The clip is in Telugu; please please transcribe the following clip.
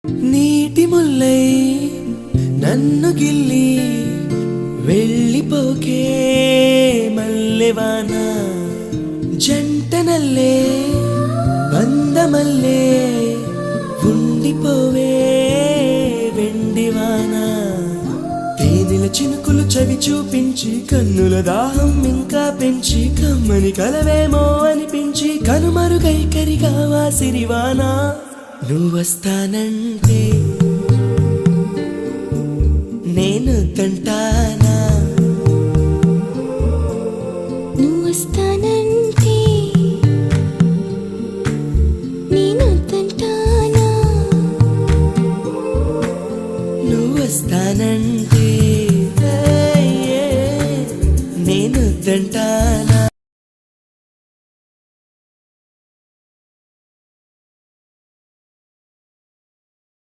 నీటి ముల్లై నన్ను గిల్లి వెళ్ళిపోకే మల్లెవాన జంటనల్లే బందమల్లే ఉండిపోవే వెండివాన తేనెల చినుకులు చవి చూపించి కన్నుల దాహం ఇంకా పెంచి కమ్మని కలవేమో అనిపించి కనుమరుగైకరిగా వాసిరివానా నువ్వొస్తానంటే నేను తంటానా నువ్వొస్తానంటే నేను తంటానా నువ్వొస్తానంటే నేను తంటానా